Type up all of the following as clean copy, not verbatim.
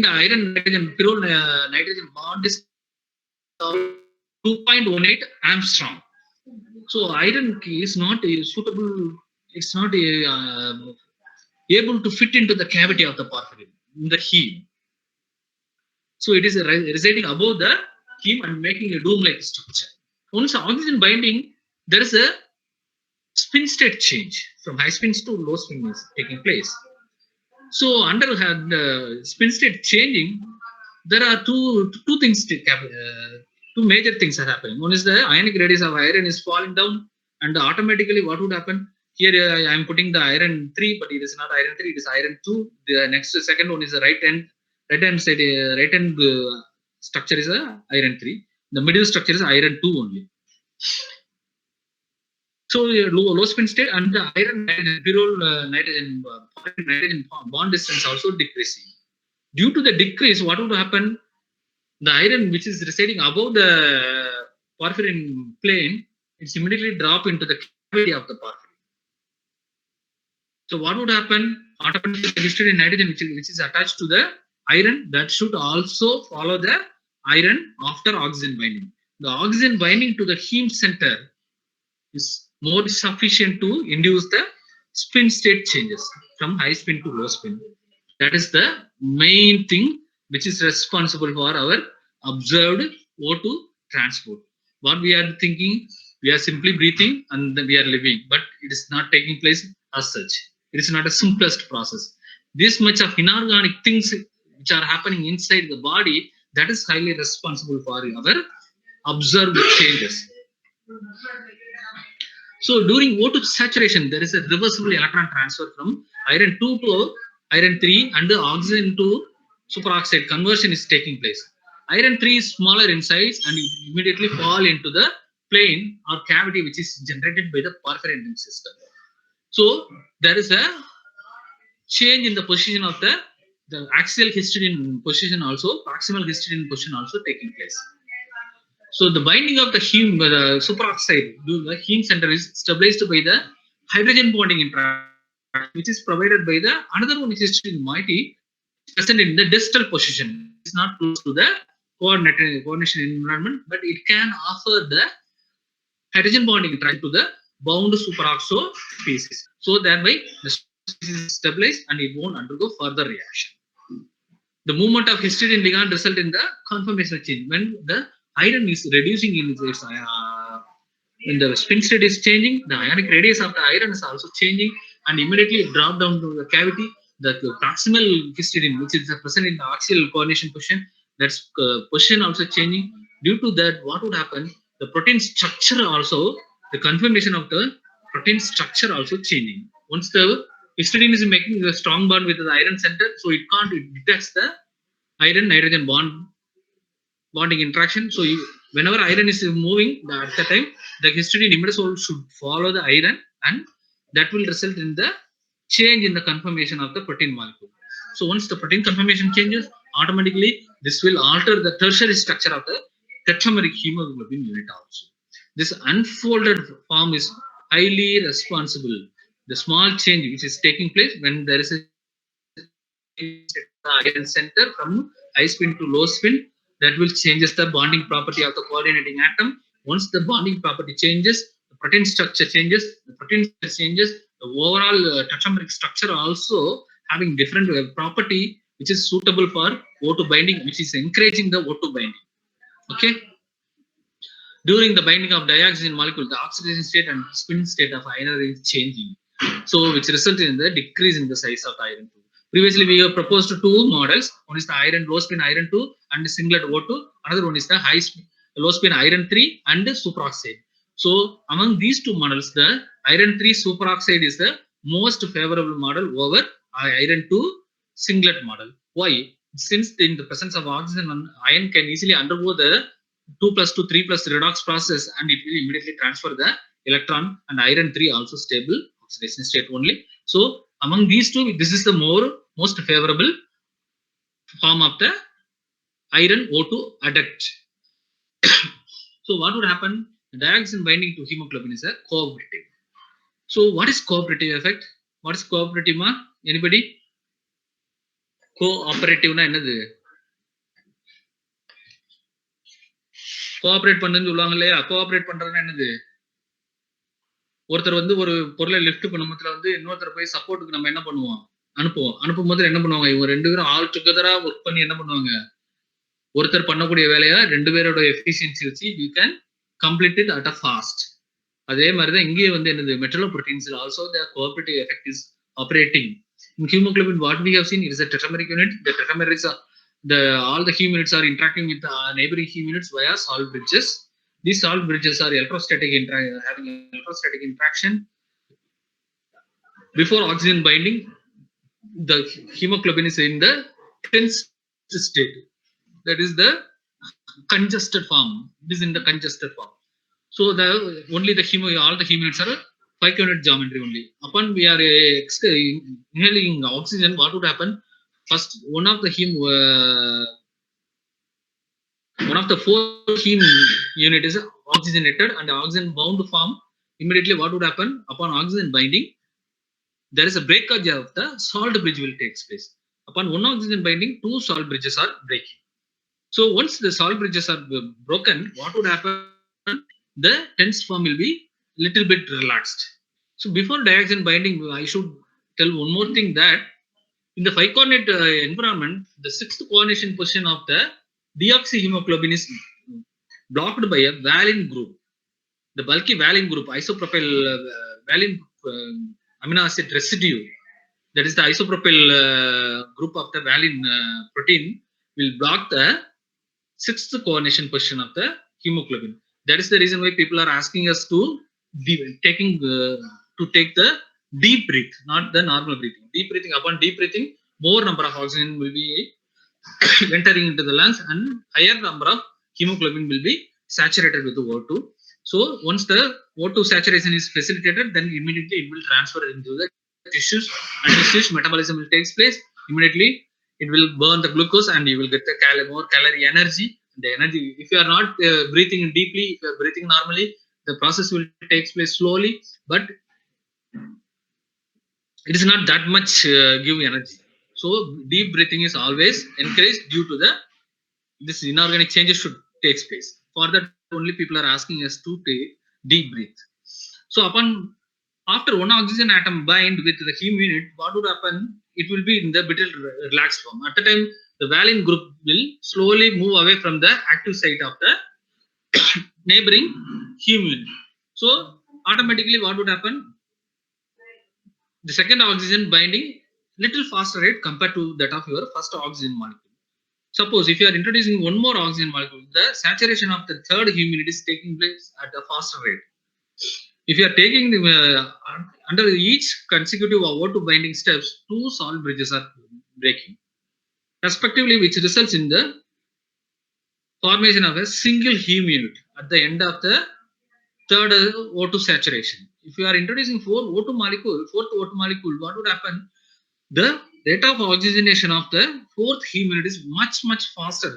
the iron nitrogen pyrrole nitrogen bond is 2.18 Armstrong. So iron is not suitable. It's not able to fit into the cavity of the porphyrin in the heme. So it is residing above the heme and making a dome-like structure. Once oxygen binding, there is a spin state change from high spins to low spin is taking place. So under the spin state changing, there are two things two major things are happening. One is the ionic radius of iron is falling down, and automatically what would happen here? I am putting the iron 3, but it is not iron 3; it is iron 2. The next second one is the right hand side right hand structure is a iron 3. The middle structure is iron 2 only. So low spin state and the iron nitrogen pyrrole nitrogen bond distance also decreasing. Due to the decrease, what would happen? The iron which is residing above the porphyrin plane, it's immediately drop into the cavity of the porphyrin. So what would happen? Automatically the histidine nitrogen which is attached to the iron, that should also follow the iron after oxygen binding. The oxygen binding to the heme center is more sufficient to induce the spin state changes from high spin to low spin. That is the main thing which is responsible for our observed O2 transport. What we are thinking, we are simply breathing and we are living, but it is not taking place as such. It is not a simplest process. This much of inorganic things which are happening inside the body, that is highly responsible for our observed changes. So during O2 saturation, there is a reversible electron transfer from iron 2 to iron 3 and the oxygen to superoxide conversion is taking place. Iron 3 is smaller in size and it immediately fall into the plane or cavity which is generated by the porphyrin system. So there is a change in the position of the axial histidine position also, proximal histidine position also taking place. So the binding of the heme, the superoxide, the heme center is stabilized by the hydrogen bonding interaction, which is provided by the another one is histidine moiety, which is present in the distal position. It is not close to the coordination environment, but it can offer the hydrogen bonding interaction to the bound superoxo species. So thereby the species is stabilized and it won't undergo further reaction. The movement of histidine ligand result in the conformational change when the iron is reducing in its when the spin state is changing, the ionic radius of the iron is also changing and immediately drop down to the cavity. The proximal histidine, which is present in the axial coordination position, that's position also changing. Due to that, what would happen? The protein structure also, the conformation of the protein structure also changing. Once the histidine is making a strong bond with the iron center, so it can't, it detects the iron nitrogen bonding interaction. So whenever iron is moving at the time, the histidine imidazole should follow the iron and that will result in the change in the conformation of the protein molecule. So once the protein conformation changes, automatically this will alter the tertiary structure of the tetrameric hemoglobin unit also. This unfolded form is highly responsible. The small change which is taking place when there is a iron center from high spin to low spin, that will changes the bonding property of the coordinating atom. Once the bonding property changes, the protein structure changes, the protein changes, the overall tetrameric structure also having different property which is suitable for O2 binding, which is encouraging the O2 binding. Okay. During the binding of dioxygen molecule, the oxidation state and spin state of iron is changing. So which resulted in the decrease in the size of the iron 2. Previously, we have proposed two models. One is the iron low spin iron 2 and singlet O2. Another one is the high spin low spin iron 3 and superoxide. So among these two models, the iron 3 superoxide is the most favorable model over iron 2 singlet model. Why? Since in the presence of oxygen, iron can easily undergo the 2 plus 2 3 plus redox process and it will immediately transfer the electron, and iron 3 also stable oxidation state only. So among these two, this is the most favorable form of the iron O2 adduct. So what would happen? The dioxin binding to hemoglobin is a cooperative. So what is cooperative effect? What is cooperative? Anybody? கோஆபரேட்டிவ்னா என்னது? Cooperate பண்ணுன்னு சொல்லுவாங்க இல்லையா? Cooperate பண்றதுன்னா என்னது? ஒருத்தர் வந்து ஒரு பொருள லிஃப்ட் பண்ணும்போதுல வந்து இன்னொருத்தர் போய் சப்போர்ட்க்கு நம்ம என்ன பண்ணுவோம்? அனுப்புவோம். அனுப்பும்போது என்ன பண்ணுவாங்க? இவங்க 2 பேரும் ஆல் டுகெதரா வொர்க் பண்ணி என்ன பண்ணுவாங்க? ஒருத்தர் பண்ணக்கூடிய வேலைய 2 பேரோட எஃபிஷியன்சி வச்சு we can complete it at a fast. அதே மாரி தான் இங்கேயும் வந்து என்னது? மெட்டலோப்ரோட்டீன்ஸ்ல also their cooperative effect is operating. In hemoglobin, what we have seen, it is a tetrameric unit. The tetramer is all the heme units are interacting with the neighboring heme units via salt bridges. These salt bridges are having electrostatic interaction. Before oxygen binding, the hemoglobin is in the tense state. That is the congested form. It is in the congested form. So the only the all the heme units are 5 unit geometry only. Upon we are inhaling oxygen, what would happen? First, one of the 4 heme unit is oxygenated and oxygen bound form. Immediately, what would happen? Upon oxygen binding, there is a breakage of the salt bridge will take place. Upon one oxygen binding, 2 salt bridges are breaking. So once the salt bridges are broken, what would happen? The tense form will be little bit relaxed. So before dioxin binding, I should tell one more thing, that in the 5 coordinate environment, the 6th coordination position of the deoxyhemoglobin is blocked by a valine group. The bulky valine group, isopropyl valine amino acid residue, that is the isopropyl group of the valine protein, will block the 6th coordination position of the hemoglobin. That is the reason why people are asking us to take the deep breath, not the normal breathing. Deep breathing. Upon deep breathing, more number of oxygen will be entering into the lungs and higher number of hemoglobin will be saturated with the O2. So once the O2 saturation is facilitated, then immediately it will transfer into the tissues, and tissues metabolism will take place. Immediately it will burn the glucose and you will get the more calorie energy. The energy, if you are not breathing deeply, if you are breathing normally, the process will take place slowly, but it is not that much give energy. So deep breathing is always encouraged due to the this inorganic changes should take place. For that only people are asking us to take deep breath. So upon after one oxygen atom bind with the heme unit, what would happen? It will be in the brittle relaxed form. At the time, the valine group will slowly move away from the active site of the neighboring heme unit. So automatically, what would happen? The second oxygen binding little faster rate compared to that of your first oxygen molecule. Suppose if you are introducing one more oxygen molecule, the saturation of the third heme unit is taking place at a faster rate. If you are taking the under each consecutive O2 binding steps, 2 salt bridges are breaking, respectively, which results in the formation of a single heme unit at the end of the third O2 saturation. If you are introducing fourth O2 molecule, what would happen? The rate of oxygenation of the fourth heme unit is much faster.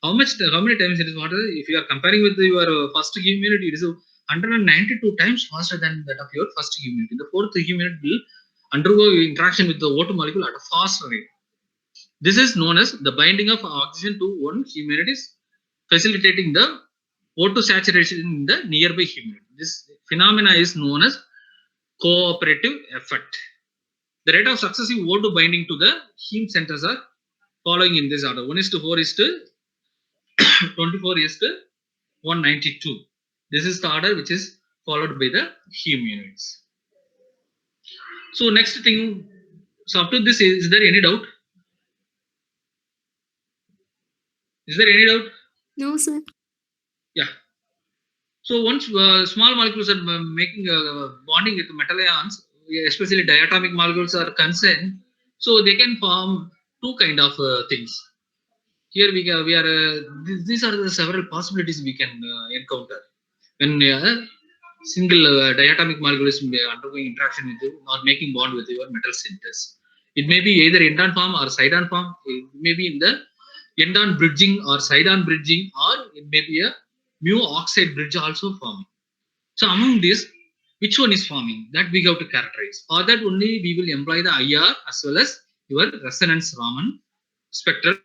How many times it is water? If you are comparing with your first heme unit, it is 192 times faster than that of your first heme unit. The fourth heme unit will undergo interaction with the O2 molecule at a faster rate. This is known as the binding of oxygen to one heme unit is facilitating the O2 saturation in the nearby heme unit. This phenomena is known as cooperative effect. The rate of successive O2 binding to the heme centers are following in this order: 1:4 is to 24 is to 192. This is the order which is followed by the heme units. So next thing, so up to this, is there any doubt? Is there any doubt? No, sir. Yeah. So once small molecules are making bonding with metal ions, especially diatomic molecules are concerned, so they can form two kind of things. Here we are these are the several possibilities we can encounter when single diatomic molecule is undergoing interaction with you or making bond with your metal centers. It may be either end-on form or side-on form. It may be in the end-on bridging or side-on bridging, or it may be a mu oxide bridge also forming. So among these, which one is forming? That we have to characterize. For that only we will employ the IR as well as your resonance Raman spectral